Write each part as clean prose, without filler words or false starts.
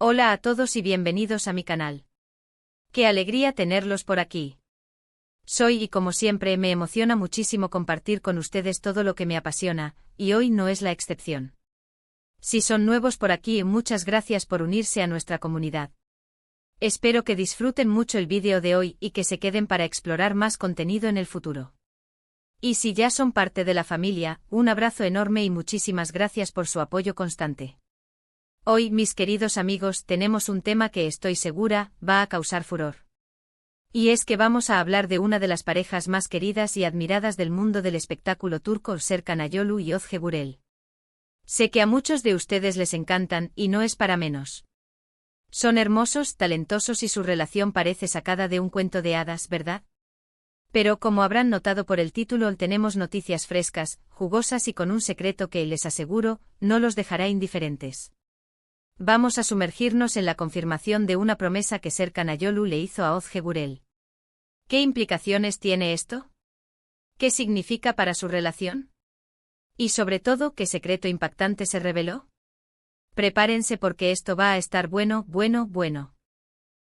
Hola a todos y bienvenidos a mi canal. Qué alegría tenerlos por aquí. Soy y como siempre me emociona muchísimo compartir con ustedes todo lo que me apasiona, y hoy no es la excepción. Si son nuevos por aquí, muchas gracias por unirse a nuestra comunidad. Espero que disfruten mucho el vídeo de hoy y que se queden para explorar más contenido en el futuro. Y si ya son parte de la familia, un abrazo enorme y muchísimas gracias por su apoyo constante. Hoy, mis queridos amigos, tenemos un tema que estoy segura va a causar furor. Y es que vamos a hablar de una de las parejas más queridas y admiradas del mundo del espectáculo turco, Serkan Ayolu y Özge Gürel. Sé que a muchos de ustedes les encantan y no es para menos. Son hermosos, talentosos y su relación parece sacada de un cuento de hadas, ¿verdad? Pero como habrán notado por el título, tenemos noticias frescas, jugosas y con un secreto que, les aseguro, no los dejará indiferentes. Vamos a sumergirnos en la confirmación de una promesa que Serkan Ayolu le hizo a Özge Gürel. ¿Qué implicaciones tiene esto? ¿Qué significa para su relación? Y sobre todo, ¿qué secreto impactante se reveló? Prepárense porque esto va a estar bueno.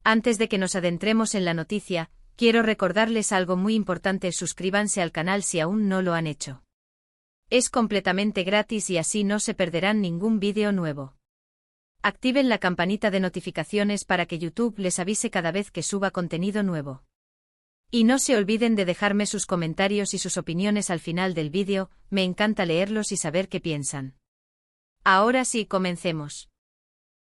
Antes de que nos adentremos en la noticia, quiero recordarles algo muy importante: suscríbanse al canal si aún no lo han hecho. Es completamente gratis y así no se perderán ningún vídeo nuevo. Activen la campanita de notificaciones para que YouTube les avise cada vez que suba contenido nuevo. Y no se olviden de dejarme sus comentarios y sus opiniones al final del vídeo, me encanta leerlos y saber qué piensan. Ahora sí, comencemos.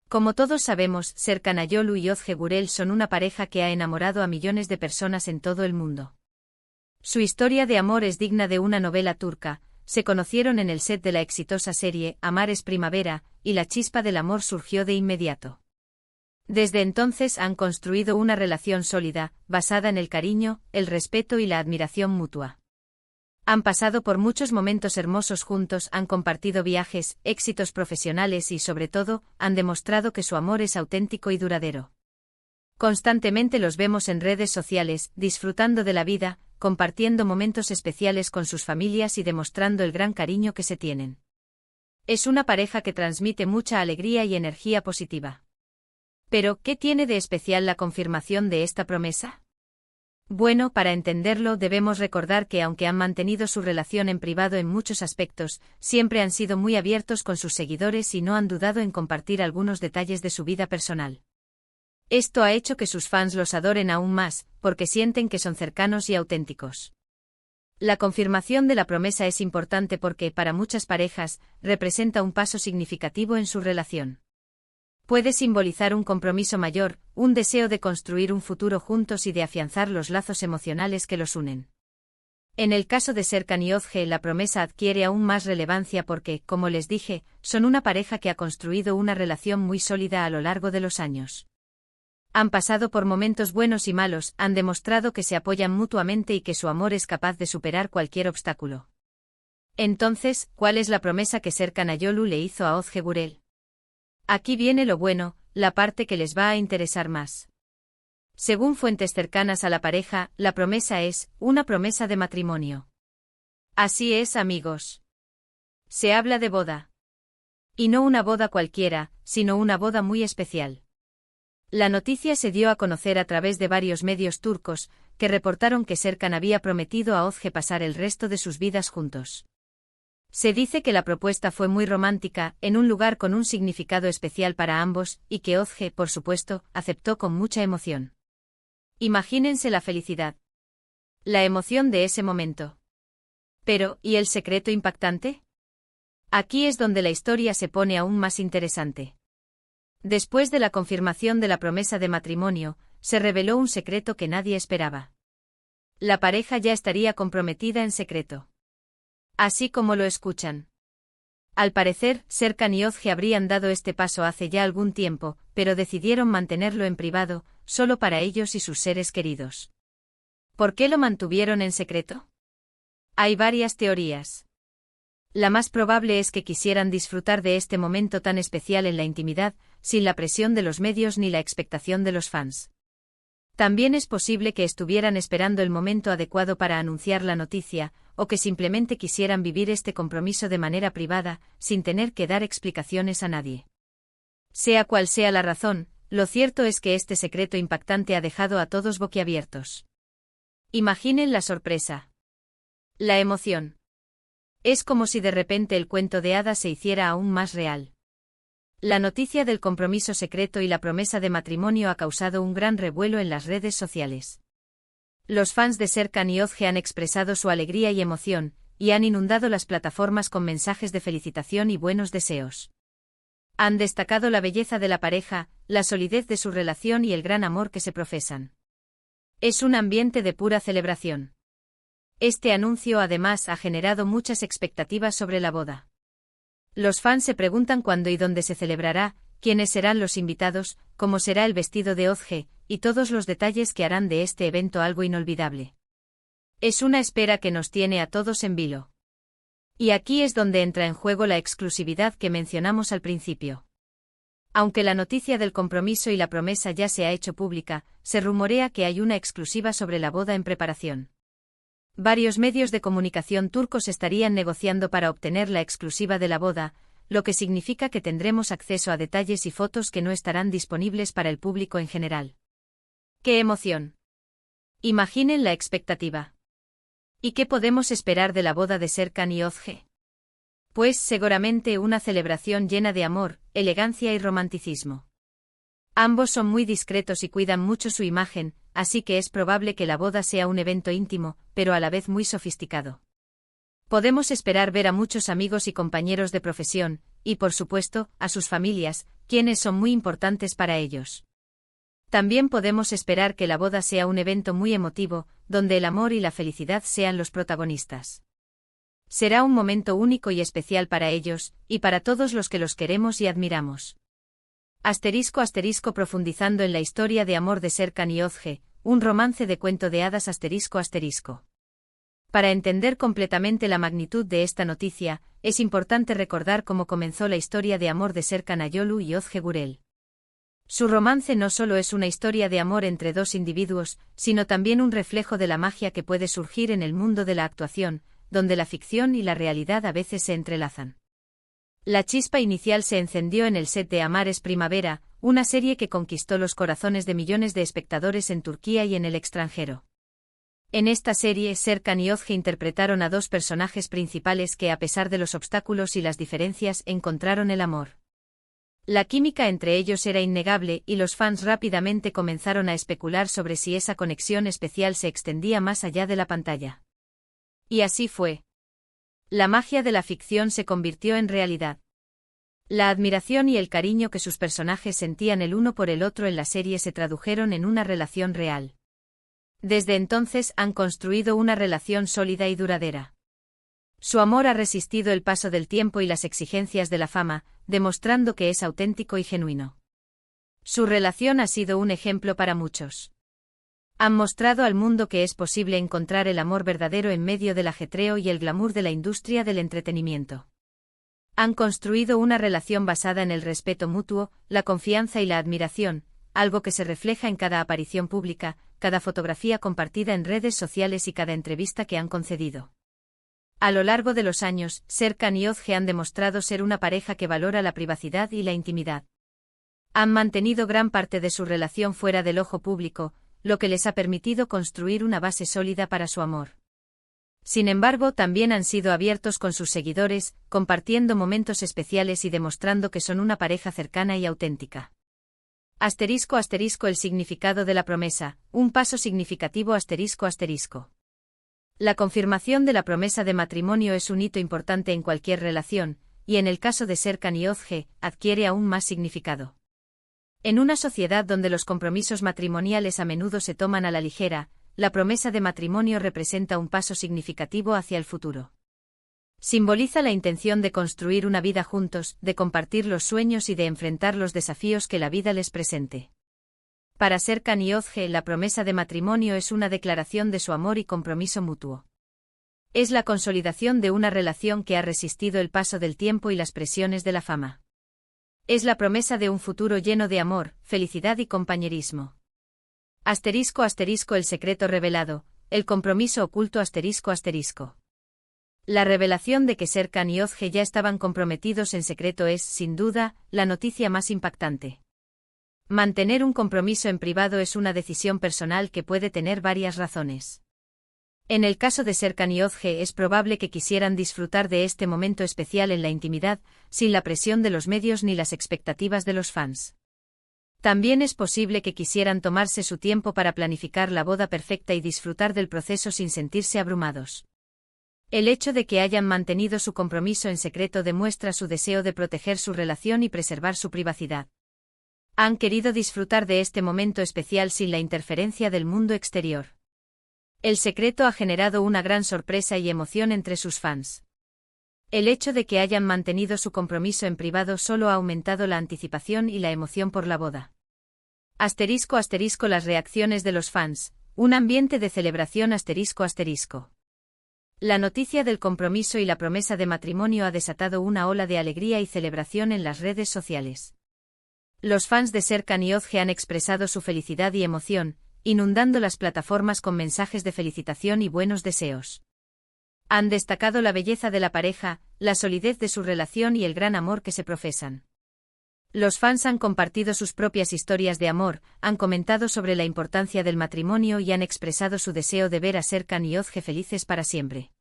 Como todos sabemos, Serkan Ayolu y Özge Gürel son una pareja que ha enamorado a millones de personas en todo el mundo. Su historia de amor es digna de una novela turca. Se conocieron en el set de la exitosa serie Amar es Primavera, y la chispa del amor surgió de inmediato. Desde entonces han construido una relación sólida, basada en el cariño, el respeto y la admiración mutua. Han pasado por muchos momentos hermosos juntos, han compartido viajes, éxitos profesionales y, sobre todo, han demostrado que su amor es auténtico y duradero. Constantemente los vemos en redes sociales, disfrutando de la vida, compartiendo momentos especiales con sus familias y demostrando el gran cariño que se tienen. Es una pareja que transmite mucha alegría y energía positiva. Pero, ¿qué tiene de especial la confirmación de esta promesa? Bueno, para entenderlo debemos recordar que aunque han mantenido su relación en privado en muchos aspectos, siempre han sido muy abiertos con sus seguidores y no han dudado en compartir algunos detalles de su vida personal. Esto ha hecho que sus fans los adoren aún más, porque sienten que son cercanos y auténticos. La confirmación de la promesa es importante porque, para muchas parejas, representa un paso significativo en su relación. Puede simbolizar un compromiso mayor, un deseo de construir un futuro juntos y de afianzar los lazos emocionales que los unen. En el caso de Serkan y Özge, la promesa adquiere aún más relevancia porque, como les dije, son una pareja que ha construido una relación muy sólida a lo largo de los años. Han pasado por momentos buenos y malos, han demostrado que se apoyan mutuamente y que su amor es capaz de superar cualquier obstáculo. Entonces, ¿cuál es la promesa que Serkan Ayolu le hizo a Özge Gürel? Aquí viene lo bueno, la parte que les va a interesar más. Según fuentes cercanas a la pareja, la promesa es una promesa de matrimonio. Así es, amigos. Se habla de boda. Y no una boda cualquiera, sino una boda muy especial. La noticia se dio a conocer a través de varios medios turcos, que reportaron que Serkan había prometido a Özge pasar el resto de sus vidas juntos. Se dice que la propuesta fue muy romántica, en un lugar con un significado especial para ambos, y que Özge, por supuesto, aceptó con mucha emoción. Imagínense la felicidad. La emoción de ese momento. Pero, ¿y el secreto impactante? Aquí es donde la historia se pone aún más interesante. Después de la confirmación de la promesa de matrimonio, se reveló un secreto que nadie esperaba. La pareja ya estaría comprometida en secreto. Así como lo escuchan. Al parecer, Serkan y Özge habrían dado este paso hace ya algún tiempo, pero decidieron mantenerlo en privado, solo para ellos y sus seres queridos. ¿Por qué lo mantuvieron en secreto? Hay varias teorías. La más probable es que quisieran disfrutar de este momento tan especial en la intimidad, sin la presión de los medios ni la expectación de los fans. También es posible que estuvieran esperando el momento adecuado para anunciar la noticia, o que simplemente quisieran vivir este compromiso de manera privada, sin tener que dar explicaciones a nadie. Sea cual sea la razón, lo cierto es que este secreto impactante ha dejado a todos boquiabiertos. Imaginen la sorpresa. La emoción. Es como si de repente el cuento de hadas se hiciera aún más real. La noticia del compromiso secreto y la promesa de matrimonio ha causado un gran revuelo en las redes sociales. Los fans de Serkan y Özge han expresado su alegría y emoción, y han inundado las plataformas con mensajes de felicitación y buenos deseos. Han destacado la belleza de la pareja, la solidez de su relación y el gran amor que se profesan. Es un ambiente de pura celebración. Este anuncio además ha generado muchas expectativas sobre la boda. Los fans se preguntan cuándo y dónde se celebrará, quiénes serán los invitados, cómo será el vestido de Özge, y todos los detalles que harán de este evento algo inolvidable. Es una espera que nos tiene a todos en vilo. Y aquí es donde entra en juego la exclusividad que mencionamos al principio. Aunque la noticia del compromiso y la promesa ya se ha hecho pública, se rumorea que hay una exclusiva sobre la boda en preparación. Varios medios de comunicación turcos estarían negociando para obtener la exclusiva de la boda, lo que significa que tendremos acceso a detalles y fotos que no estarán disponibles para el público en general. ¡Qué emoción! Imaginen la expectativa. ¿Y qué podemos esperar de la boda de Serkan y Özge? Pues seguramente una celebración llena de amor, elegancia y romanticismo. Ambos son muy discretos y cuidan mucho su imagen, así que es probable que la boda sea un evento íntimo, pero a la vez muy sofisticado. Podemos esperar ver a muchos amigos y compañeros de profesión, y por supuesto, a sus familias, quienes son muy importantes para ellos. También podemos esperar que la boda sea un evento muy emotivo, donde el amor y la felicidad sean los protagonistas. Será un momento único y especial para ellos, y para todos los que los queremos y admiramos. *** Profundizando en la historia de amor de Serkan y Özge, un romance de cuento de hadas ***. Para entender completamente la magnitud de esta noticia, es importante recordar cómo comenzó la historia de amor de Serkan Ayolu y Özge Gürel. Su romance no solo es una historia de amor entre dos individuos, sino también un reflejo de la magia que puede surgir en el mundo de la actuación, donde la ficción y la realidad a veces se entrelazan. La chispa inicial se encendió en el set de Amar es Primavera, una serie que conquistó los corazones de millones de espectadores en Turquía y en el extranjero. En esta serie, Serkan y Özge interpretaron a dos personajes principales que, a pesar de los obstáculos y las diferencias, encontraron el amor. La química entre ellos era innegable y los fans rápidamente comenzaron a especular sobre si esa conexión especial se extendía más allá de la pantalla. Y así fue. La magia de la ficción se convirtió en realidad. La admiración y el cariño que sus personajes sentían el uno por el otro en la serie se tradujeron en una relación real. Desde entonces han construido una relación sólida y duradera. Su amor ha resistido el paso del tiempo y las exigencias de la fama, demostrando que es auténtico y genuino. Su relación ha sido un ejemplo para muchos. Han mostrado al mundo que es posible encontrar el amor verdadero en medio del ajetreo y el glamour de la industria del entretenimiento. Han construido una relación basada en el respeto mutuo, la confianza y la admiración, algo que se refleja en cada aparición pública, cada fotografía compartida en redes sociales y cada entrevista que han concedido. A lo largo de los años, Serkan y Özge han demostrado ser una pareja que valora la privacidad y la intimidad. Han mantenido gran parte de su relación fuera del ojo público, lo que les ha permitido construir una base sólida para su amor. Sin embargo, también han sido abiertos con sus seguidores, compartiendo momentos especiales y demostrando que son una pareja cercana y auténtica. *** El significado de la promesa, un paso significativo ***. La confirmación de la promesa de matrimonio es un hito importante en cualquier relación, y en el caso de Serkan y Özge, adquiere aún más significado. En una sociedad donde los compromisos matrimoniales a menudo se toman a la ligera, la promesa de matrimonio representa un paso significativo hacia el futuro. Simboliza la intención de construir una vida juntos, de compartir los sueños y de enfrentar los desafíos que la vida les presente. Para Serkan y Özge, la promesa de matrimonio es una declaración de su amor y compromiso mutuo. Es la consolidación de una relación que ha resistido el paso del tiempo y las presiones de la fama. Es la promesa de un futuro lleno de amor, felicidad y compañerismo. ***. El secreto revelado, el compromiso oculto ***. La revelación de que Serkan y Özge ya estaban comprometidos en secreto es, sin duda, la noticia más impactante. Mantener un compromiso en privado es una decisión personal que puede tener varias razones. En el caso de Serkan y Özge es probable que quisieran disfrutar de este momento especial en la intimidad, sin la presión de los medios ni las expectativas de los fans. También es posible que quisieran tomarse su tiempo para planificar la boda perfecta y disfrutar del proceso sin sentirse abrumados. El hecho de que hayan mantenido su compromiso en secreto demuestra su deseo de proteger su relación y preservar su privacidad. Han querido disfrutar de este momento especial sin la interferencia del mundo exterior. El secreto ha generado una gran sorpresa y emoción entre sus fans. El hecho de que hayan mantenido su compromiso en privado solo ha aumentado la anticipación y la emoción por la boda. *** Las reacciones de los fans, un ambiente de celebración ***. La noticia del compromiso y la promesa de matrimonio ha desatado una ola de alegría y celebración en las redes sociales. Los fans de Serkan y Özge han expresado su felicidad y emoción, inundando las plataformas con mensajes de felicitación y buenos deseos. Han destacado la belleza de la pareja, la solidez de su relación y el gran amor que se profesan. Los fans han compartido sus propias historias de amor, han comentado sobre la importancia del matrimonio y han expresado su deseo de ver a Serkan y Özge felices para siempre.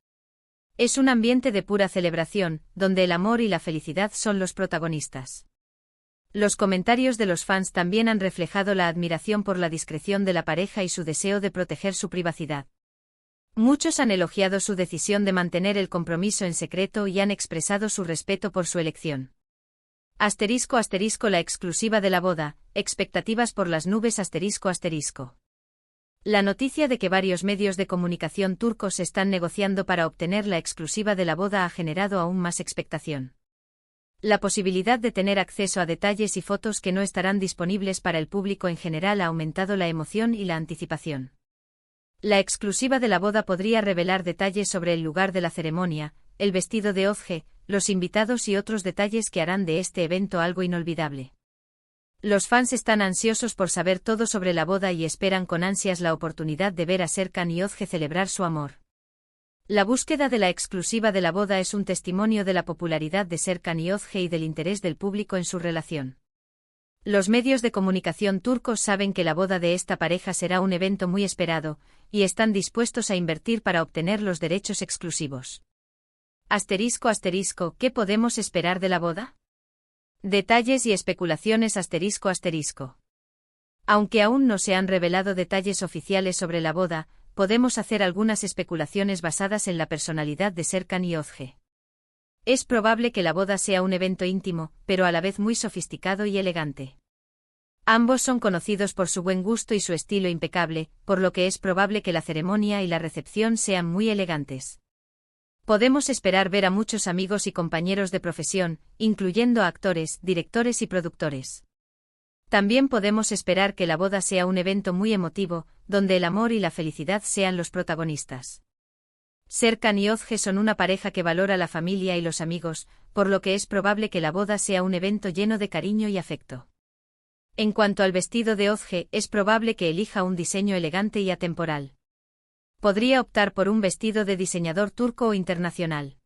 Es un ambiente de pura celebración, donde el amor y la felicidad son los protagonistas. Los comentarios de los fans también han reflejado la admiración por la discreción de la pareja y su deseo de proteger su privacidad. Muchos han elogiado su decisión de mantener el compromiso en secreto y han expresado su respeto por su elección. ***, la exclusiva de la boda, expectativas por las nubes ***. La noticia de que varios medios de comunicación turcos están negociando para obtener la exclusiva de la boda ha generado aún más expectación. La posibilidad de tener acceso a detalles y fotos que no estarán disponibles para el público en general ha aumentado la emoción y la anticipación. La exclusiva de la boda podría revelar detalles sobre el lugar de la ceremonia, el vestido de Özge, los invitados y otros detalles que harán de este evento algo inolvidable. Los fans están ansiosos por saber todo sobre la boda y esperan con ansias la oportunidad de ver a Serkan y Özge celebrar su amor. La búsqueda de la exclusiva de la boda es un testimonio de la popularidad de Serkan y Özge y del interés del público en su relación. Los medios de comunicación turcos saben que la boda de esta pareja será un evento muy esperado, y están dispuestos a invertir para obtener los derechos exclusivos. ***, ¿qué podemos esperar de la boda? Detalles y especulaciones ***. Aunque aún no se han revelado detalles oficiales sobre la boda, podemos hacer algunas especulaciones basadas en la personalidad de Serkan y Özge. Es probable que la boda sea un evento íntimo, pero a la vez muy sofisticado y elegante. Ambos son conocidos por su buen gusto y su estilo impecable, por lo que es probable que la ceremonia y la recepción sean muy elegantes. Podemos esperar ver a muchos amigos y compañeros de profesión, incluyendo a actores, directores y productores. También podemos esperar que la boda sea un evento muy emotivo, donde el amor y la felicidad sean los protagonistas. Serkan y Özge son una pareja que valora la familia y los amigos, por lo que es probable que la boda sea un evento lleno de cariño y afecto. En cuanto al vestido de Özge, es probable que elija un diseño elegante y atemporal. Podría optar por un vestido de diseñador turco o internacional.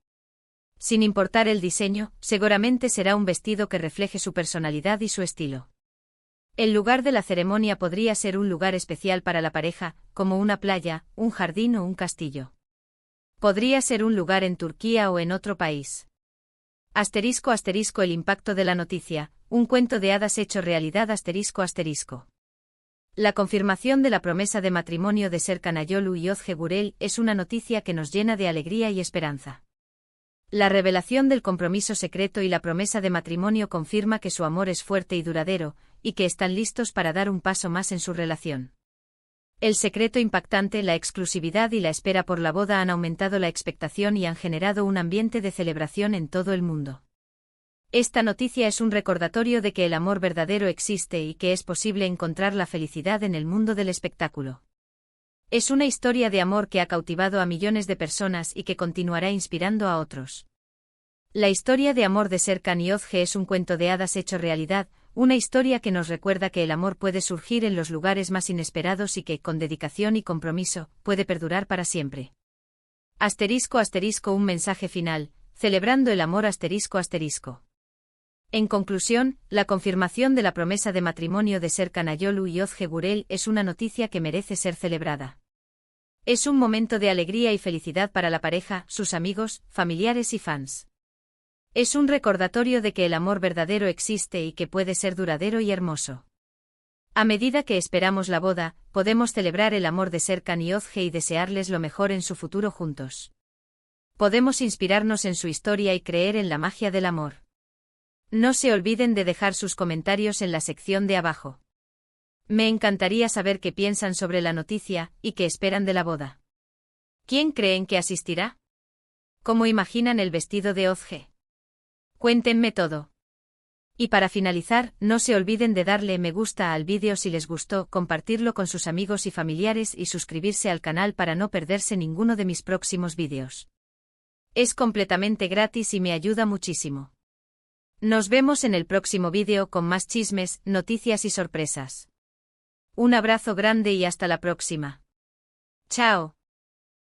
Sin importar el diseño, seguramente será un vestido que refleje su personalidad y su estilo. El lugar de la ceremonia podría ser un lugar especial para la pareja, como una playa, un jardín o un castillo. Podría ser un lugar en Turquía o en otro país. ***, el impacto de la noticia, un cuento de hadas hecho realidad ***. La confirmación de la promesa de matrimonio de Serkan Ayolu y Özge Gürel es una noticia que nos llena de alegría y esperanza. La revelación del compromiso secreto y la promesa de matrimonio confirma que su amor es fuerte y duradero, y que están listos para dar un paso más en su relación. El secreto impactante, la exclusividad y la espera por la boda han aumentado la expectación y han generado un ambiente de celebración en todo el mundo. Esta noticia es un recordatorio de que el amor verdadero existe y que es posible encontrar la felicidad en el mundo del espectáculo. Es una historia de amor que ha cautivado a millones de personas y que continuará inspirando a otros. La historia de amor de Serkan y Özge es un cuento de hadas hecho realidad, una historia que nos recuerda que el amor puede surgir en los lugares más inesperados y que, con dedicación y compromiso, puede perdurar para siempre. Un mensaje final, celebrando el amor ***. En conclusión, la confirmación de la promesa de matrimonio de Serkan Ayolu y Ozge Gürel es una noticia que merece ser celebrada. Es un momento de alegría y felicidad para la pareja, sus amigos, familiares y fans. Es un recordatorio de que el amor verdadero existe y que puede ser duradero y hermoso. A medida que esperamos la boda, podemos celebrar el amor de Serkan y Ozge y desearles lo mejor en su futuro juntos. Podemos inspirarnos en su historia y creer en la magia del amor. No se olviden de dejar sus comentarios en la sección de abajo. Me encantaría saber qué piensan sobre la noticia y qué esperan de la boda. ¿Quién creen que asistirá? ¿Cómo imaginan el vestido de Ozge? Cuéntenme todo. Y para finalizar, no se olviden de darle me gusta al vídeo si les gustó, compartirlo con sus amigos y familiares y suscribirse al canal para no perderse ninguno de mis próximos vídeos. Es completamente gratis y me ayuda muchísimo. Nos vemos en el próximo vídeo con más chismes, noticias y sorpresas. Un abrazo grande y hasta la próxima. Chao.